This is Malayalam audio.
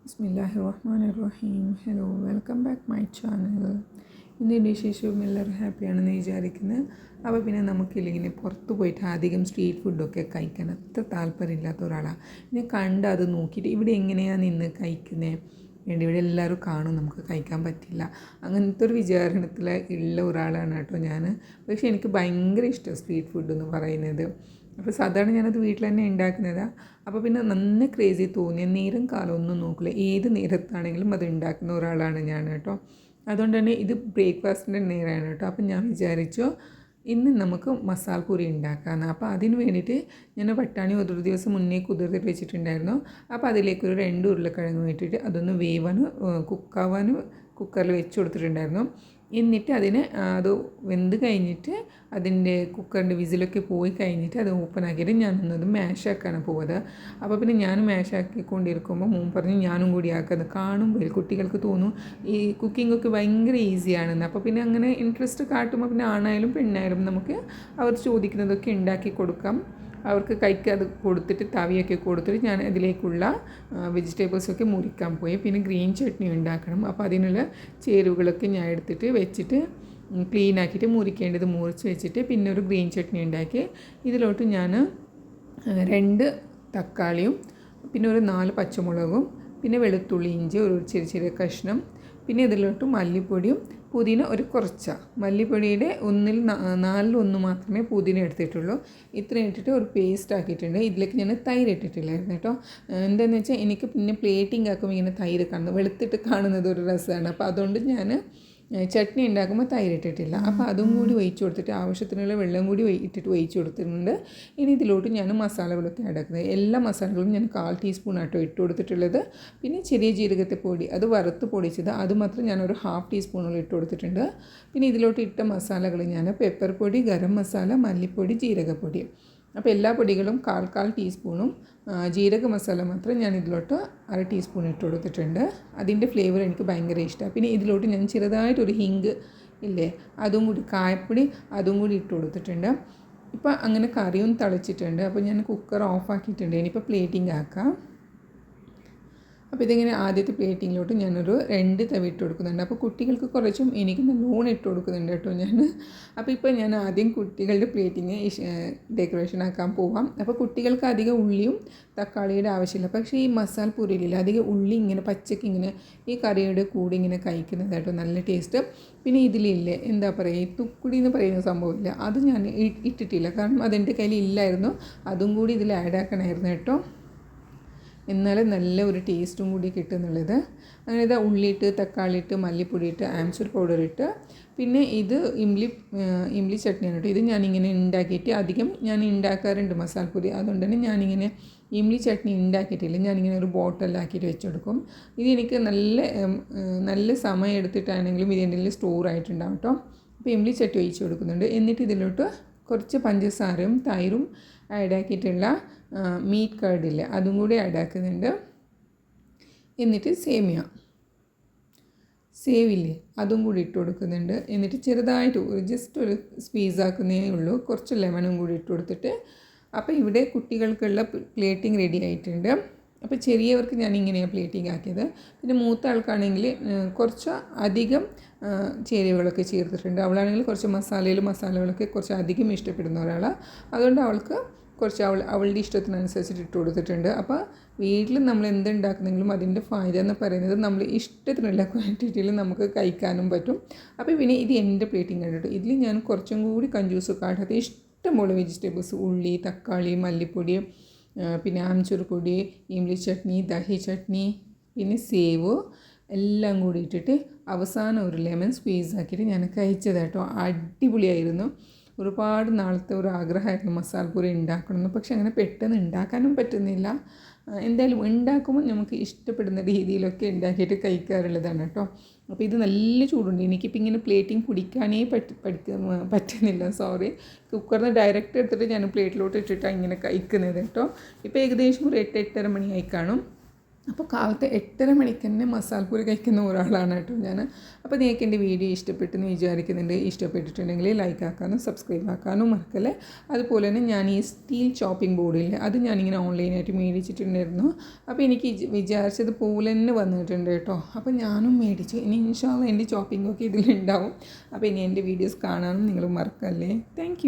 ബിസ്മില്ലാഹിർറഹ്മാനിർറഹീം. Hello, welcome back my channel. ഇന്ന് വിശേഷവും എല്ലാവരും ഹാപ്പിയാണെന്ന് വിചാരിക്കുന്നത്. അപ്പോൾ പിന്നെ നമുക്കില്ലെങ്കിൽ പുറത്ത് പോയിട്ട് അധികം സ്ട്രീറ്റ് ഫുഡൊക്കെ കഴിക്കാൻ അത്ര താല്പര്യമില്ലാത്ത ഒരാളാണ്. ഇനി കണ്ട് അത് നോക്കിയിട്ട് ഇവിടെ എങ്ങനെയാണ് നിന്ന് കഴിക്കുന്നത്, വേണ്ടി ഇവിടെ എല്ലാവരും കാണും, നമുക്ക് കഴിക്കാൻ പറ്റില്ല, അങ്ങനത്തെ ഒരു വിചാരണത്തിൽ ഉള്ള ഒരാളാണ് കേട്ടോ ഞാൻ. പക്ഷേ എനിക്ക് ഭയങ്കര ഇഷ്ടമാണ് സ്ട്രീറ്റ് ഫുഡ് എന്ന് പറയുന്നത്. അപ്പോൾ സാധാരണ ഞാനത് വീട്ടിൽ തന്നെ ഉണ്ടാക്കുന്നതാണ്. അപ്പോൾ പിന്നെ നന്ന ക്രേസി തോന്നിയ നേരം കാലം ഒന്നും നോക്കില്ല, ഏത് നേരത്താണെങ്കിലും അത് ഉണ്ടാക്കുന്ന ഒരാളാണ് ഞാൻ കേട്ടോ. അതുകൊണ്ട് തന്നെ ഇത് ബ്രേക്ക്ഫാസ്റ്റിൻ്റെ നേരമാണ് കേട്ടോ. അപ്പം ഞാൻ വിചാരിച്ചു ഇന്ന് നമുക്ക് മസാല പൂരി ഉണ്ടാക്കാമെന്ന്. അപ്പോൾ അതിന് വേണ്ടിയിട്ട് ഞാൻ പട്ടാണി ഒരു ദിവസം മുന്നേ കുതിർത്തിട്ട് വെച്ചിട്ടുണ്ടായിരുന്നു. അപ്പോൾ അതിലേക്കൊരു 2 ഉരുളക്കിഴങ്ങ് ഇട്ടിട്ട് അതൊന്ന് വേവാനും കുക്കാവാനും കുക്കറിൽ വെച്ച് കൊടുത്തിട്ടുണ്ടായിരുന്നു. എന്നിട്ട് അതിന് അത് വെന്ത് കഴിഞ്ഞിട്ട് അതിൻ്റെ കുക്കറിൻ്റെ വിസിലൊക്കെ പോയി കഴിഞ്ഞിട്ട് അത് ഓപ്പൺ ആക്കിയിട്ട് ഞാനൊന്നത് മാഷാക്കാനാണ് പോകുന്നത്. അപ്പോൾ പിന്നെ ഞാൻ മാഷാക്കിക്കൊണ്ടിരിക്കുമ്പോൾ മോൻ പറഞ്ഞ് ഞാനും കൂടി ആക്കുന്നത് കാണുമ്പോൾ കുട്ടികൾക്ക് തോന്നും ഈ കുക്കിങ്ങൊക്കെ ഭയങ്കര ഈസിയാണെന്ന്. അപ്പോൾ പിന്നെ അങ്ങനെ ഇൻട്രസ്റ്റ് കാട്ടുമ്പോൾ പിന്നെ ആണായാലും പെണ്ണായാലും നമുക്ക് അവർ ചോദിക്കുന്നതൊക്കെ ഉണ്ടാക്കി കൊടുക്കാം. അവർക്ക് കഴിക്കാതെ കൊടുത്തിട്ട് തവിയൊക്കെ കൊടുത്തിട്ട് ഞാൻ അതിലേക്കുള്ള വെജിറ്റബിൾസൊക്കെ മുറിക്കാൻ പോയി. പിന്നെ ഗ്രീൻ ചട്നി ഉണ്ടാക്കണം. അപ്പോൾ അതിനുള്ള ചേരുവകളൊക്കെ ഞാൻ എടുത്തിട്ട് വെച്ചിട്ട് ക്ലീൻ ആക്കിയിട്ട് മുറിക്കേണ്ടത് മുറിച്ച് വെച്ചിട്ട് പിന്നെ ഒരു ഗ്രീൻ ചട്നി ഉണ്ടാക്കി. ഇതിലോട്ട് ഞാൻ 2 തക്കാളിയും പിന്നെ ഒരു 4 പച്ചമുളകും പിന്നെ വെളുത്തുള്ളി ഇഞ്ചി ഒരു ചെറിയ കഷ്ണം, പിന്നെ ഇതിലോട്ട് മല്ലിപ്പൊടിയും പുതിന ഒരു കുറച്ച്, മല്ലിപ്പൊടിയുടെ 1/4 മാത്രമേ പുതിന എടുത്തിട്ടുള്ളൂ. ഇത്രയും ഇട്ടിട്ട് ഒരു പേസ്റ്റ് ആക്കിയിട്ടുണ്ട്. ഇതിലേക്ക് ഞാൻ തൈര് ഇട്ടിട്ടില്ലായിരുന്നു കേട്ടോ. എന്താണെന്ന് വെച്ചാൽ എനിക്ക് പിന്നെ പ്ലേറ്റിംഗ് ആക്കുമ്പോൾ ഇങ്ങനെ തൈര് കാണുന്നത് വെളുത്തിട്ട് കാണുന്നത് ഒരു രസമാണ്. അപ്പോൾ അതുകൊണ്ട് ഞാൻ ചട്നി ഉണ്ടാക്കുമ്പോൾ തൈര് ഇട്ടിട്ടില്ല. അപ്പോൾ അതും കൂടി ഒഴിച്ച് കൊടുത്തിട്ട് ആവശ്യത്തിനുള്ള വെള്ളം കൂടി ഇട്ടിട്ട് ഒഴിച്ച് കൊടുത്തിട്ടുണ്ട്. ഇനി ഇതിലോട്ട് ഞാൻ മസാലകളൊക്കെ അടക്കുന്നത്. എല്ലാ മസാലകളും ഞാൻ 1/4 ടീസ്പൂൺ ആട്ടോ ഇട്ട് കൊടുത്തിട്ടുള്ളത്. പിന്നെ ചെറിയ ജീരകത്തെ പൊടി അത് വറുത്ത് പൊടിച്ചത് അത് മാത്രം ഞാനൊരു 1/2 ടീസ്പൂണോളം ഇട്ട് കൊടുത്തിട്ടുണ്ട്. പിന്നെ ഇതിലോട്ട് ഇട്ട മസാലകൾ ഞാൻ പെപ്പർ പൊടി, ഗരം മസാല, മല്ലിപ്പൊടി, ജീരകപ്പൊടി, അപ്പോൾ എല്ലാ പൊടികളും 1/4 ടീസ്പൂണും ജീരക മസാല മാത്രം ഞാൻ ഇതിലോട്ട് 1/2 ടീസ്പൂൺ ഇട്ട് കൊടുത്തിട്ടുണ്ട്. അതിൻ്റെ ഫ്ലേവർ എനിക്ക് ഭയങ്കര ഇഷ്ടമാണ്. പിന്നെ ഇതിലോട്ട് ഞാൻ ചെറുതായിട്ടൊരു ഹിങ്ക് ഇല്ലേ അതും കൂടി, കായപ്പൊടി അതും കൂടി ഇട്ട് കൊടുത്തിട്ടുണ്ട്. ഇപ്പോൾ അങ്ങനെ കറിയും തിളച്ചിട്ടുണ്ട്. അപ്പോൾ ഞാൻ കുക്കർ ഓഫാക്കിയിട്ടുണ്ട്. ഇനിയിപ്പോൾ പ്ലേറ്റിംഗ് ആക്കാം. അപ്പോൾ ഇതിങ്ങനെ ആദ്യത്തെ പ്ലേറ്റിങ്ങിലോട്ട് ഞാനൊരു 2 തവി ഇട്ട് കൊടുക്കുന്നുണ്ട്. അപ്പോൾ കുട്ടികൾക്ക് കുറച്ചും എനിക്ക് നല്ലോണം ഇട്ട് കൊടുക്കുന്നുണ്ട് കേട്ടോ ഞാൻ. അപ്പോൾ ഇപ്പോൾ ഞാൻ ആദ്യം കുട്ടികളുടെ പ്ലേറ്റിങ് ഡെക്കറേഷൻ ആക്കാൻ പോവാം. അപ്പോൾ കുട്ടികൾക്ക് അധികം ഉള്ളിയും തക്കാളിയുടെ ആവശ്യമില്ല. പക്ഷേ ഈ മസാല പൂരിയിലില്ല അധികം ഉള്ളി ഇങ്ങനെ പച്ചക്ക് ഇങ്ങനെ ഈ കറിയുടെ കൂടെ ഇങ്ങനെ കഴിക്കുന്നത് കേട്ടോ നല്ല ടേസ്റ്റ്. പിന്നെ ഇതിലില്ലേ എന്താ പറയുക, ഈ തുക്കുടി എന്ന് പറയുന്ന സംഭവമില്ല, അത് ഞാൻ ഇട്ടിട്ടില്ല, കാരണം അതെൻ്റെ കയ്യിൽ ഇല്ലായിരുന്നു. അതും കൂടി ഇതിൽ ആഡ് ആക്കണമായിരുന്നു കേട്ടോ, എന്നാലും നല്ല ഒരു ടേസ്റ്റും കൂടി കിട്ടുന്നുള്ളത്. അങ്ങനെ ഇതാ ഉള്ളിയിട്ട് തക്കാളി ഇട്ട് മല്ലിപ്പൊടി ഇട്ട് ആംചൂർ പൗഡർ ഇട്ട് പിന്നെ ഇത് ഇംലി ചട്നിയാണ് കേട്ടോ. ഇത് ഞാനിങ്ങനെ ഉണ്ടാക്കിയിട്ട് അധികം ഞാൻ ഉണ്ടാക്കാറുണ്ട് മസാലപ്പൊടി, അതുകൊണ്ട് തന്നെ ഞാനിങ്ങനെ ഇംലി ചട്നി ഉണ്ടാക്കിയിട്ടില്ല, ഞാനിങ്ങനെ ഒരു ബോട്ടിലാക്കിയിട്ട് വെച്ചെടുക്കും. ഇതെനിക്ക് നല്ല സമയം എടുത്തിട്ടാണെങ്കിലും ഇതിൻ്റെ സ്റ്റോർ ആയിട്ടുണ്ടാകും കേട്ടോ. അപ്പോൾ ഇംലി ചട്നി ഒഴിച്ച് കൊടുക്കുന്നുണ്ട്. എന്നിട്ട് ഇതിലോട്ട് കുറച്ച് പഞ്ചസാരയും തൈരും ആഡാക്കിയിട്ടുള്ള മീറ്റ് കർഡില്ലേ അതും കൂടി ആഡാക്കുന്നുണ്ട്. എന്നിട്ട് സേവില്ലേ അതും കൂടി ഇട്ട് കൊടുക്കുന്നുണ്ട്. എന്നിട്ട് ചെറുതായിട്ട് ജസ്റ്റ് ഒരു സ്ക്വീസ് ആക്കുന്നേ ഉള്ളൂ. കുറച്ച് ലെമണും കൂടി ഇട്ട് കൊടുത്തിട്ട് അപ്പോൾ ഇവിടെ കുട്ടികൾക്കുള്ള പ്ലേറ്റിംഗ് റെഡി ആയിട്ടുണ്ട്. അപ്പോൾ ചെറിയവർക്ക് ഞാൻ ഇങ്ങനെയാണ് പ്ലേറ്റിംഗ് ആക്കിയത്. പിന്നെ മൂത്ത ആൾക്കാണെങ്കിൽ കുറച്ച് അധികം ചേരുവകളൊക്കെ ചേർത്തിട്ടുണ്ട്. അവളാണെങ്കിൽ കുറച്ച് മസാലകളൊക്കെ കുറച്ച് അധികം ഇഷ്ടപ്പെടുന്ന ഒരാളാണ്. അതുകൊണ്ട് അവൾക്ക് കുറച്ച് അവളുടെ ഇഷ്ടത്തിനനുസരിച്ചിട്ട് ഇട്ട് കൊടുത്തിട്ടുണ്ട്. അപ്പോൾ വീട്ടിൽ നമ്മൾ എന്തുണ്ടാക്കുന്നെങ്കിലും അതിൻ്റെ ഫായ്ദ എന്ന് പറയുന്നത് നമ്മൾ ഇഷ്ടത്തിനുള്ള ക്വാണ്ടിറ്റിയിൽ നമുക്ക് കഴിക്കാനും പറ്റും. അപ്പോൾ പിന്നെ ഇത് എൻ്റെ പ്ലേറ്റിംഗ് കണ്ടിട്ട് ഇതിൽ ഞാൻ കുറച്ചും കൂടി കഞ്ചൂസ് കാട്ടാത്ത ഇഷ്ടംപോലെ വെജിറ്റബിൾസ്, ഉള്ളി, തക്കാളി, മല്ലിപ്പൊടി, പിന്നെ ആംചൂർ പൊടി, ഇംലി ചട്നി, ദഹി ചട്നി, പിന്നെ സേവ് എല്ലാം കൂടി ഇട്ടിട്ട് അവസാനം ഒരു ലെമൺ സ്ക്വീസ് ആക്കിയിട്ട് ഞാൻ കഴിച്ചത് കേട്ടോ. അടിപൊളിയായിരുന്നു. ഒരുപാട് നാളത്തെ ഒരു ആഗ്രഹമായിരുന്നു മസാല പൂരി ഉണ്ടാക്കണമെന്ന്. പക്ഷെ അങ്ങനെ പെട്ടെന്ന് ഉണ്ടാക്കാനും പറ്റുന്നില്ല. എന്തായാലും ഉണ്ടാക്കുമ്പോൾ നമുക്ക് ഇഷ്ടപ്പെടുന്ന രീതിയിലൊക്കെ ഉണ്ടാക്കിയിട്ട് കഴിക്കാറുള്ളതാണ് കേട്ടോ. അപ്പോൾ ഇത് നല്ല ചൂടുണ്ട്. എനിക്കിപ്പോൾ ഇങ്ങനെ പ്ലേറ്റിംഗ് പിടിക്കാനേ പറ്റുന്നില്ല, സോറി. കുക്കറിൽ നിന്ന് ഡയറക്റ്റ് എടുത്തിട്ട് ഞാൻ പ്ലേറ്റിലോട്ട് ഇട്ടിട്ടാണ് ഇങ്ങനെ കഴിക്കുന്നത് കേട്ടോ. ഇപ്പോൾ ഏകദേശം ഒരു 8-8:30 മണിയായി കാണും. അപ്പോൾ കാലത്ത് 8:30 മണിക്ക് തന്നെ മസാലപ്പൂരി കഴിക്കുന്ന ഒരാളാണ് കേട്ടോ ഞാൻ. അപ്പോൾ നിങ്ങൾക്ക് എൻ്റെ വീഡിയോ ഇഷ്ടപ്പെട്ടെന്ന് വിചാരിക്കുന്നുണ്ട്. ഇഷ്ടപ്പെട്ടിട്ടുണ്ടെങ്കിൽ ലൈക്ക് ആക്കാനും സബ്സ്ക്രൈബ് ആക്കാനും മറക്കല്ലേ. അതുപോലെ തന്നെ ഞാൻ ഈ സ്റ്റീൽ ചോപ്പിംഗ് ബോർഡിൽ അത് ഞാനിങ്ങനെ ഓൺലൈനായിട്ട് മേടിച്ചിട്ടുണ്ടായിരുന്നു. അപ്പോൾ എനിക്ക് വിചാരിച്ചത് പോലെ തന്നെ വന്നിട്ടുണ്ട് കേട്ടോ. അപ്പോൾ ഞാനും മേടിച്ചു. ഇനി ഇൻഷാ അല്ലാഹ് എൻ്റെ ചോപ്പിംഗൊക്കെ ഇതിലുണ്ടാവും. അപ്പോൾ ഇനി എൻ്റെ വീഡിയോസ് കാണാനും നിങ്ങൾ മറക്കല്ലേ. താങ്ക്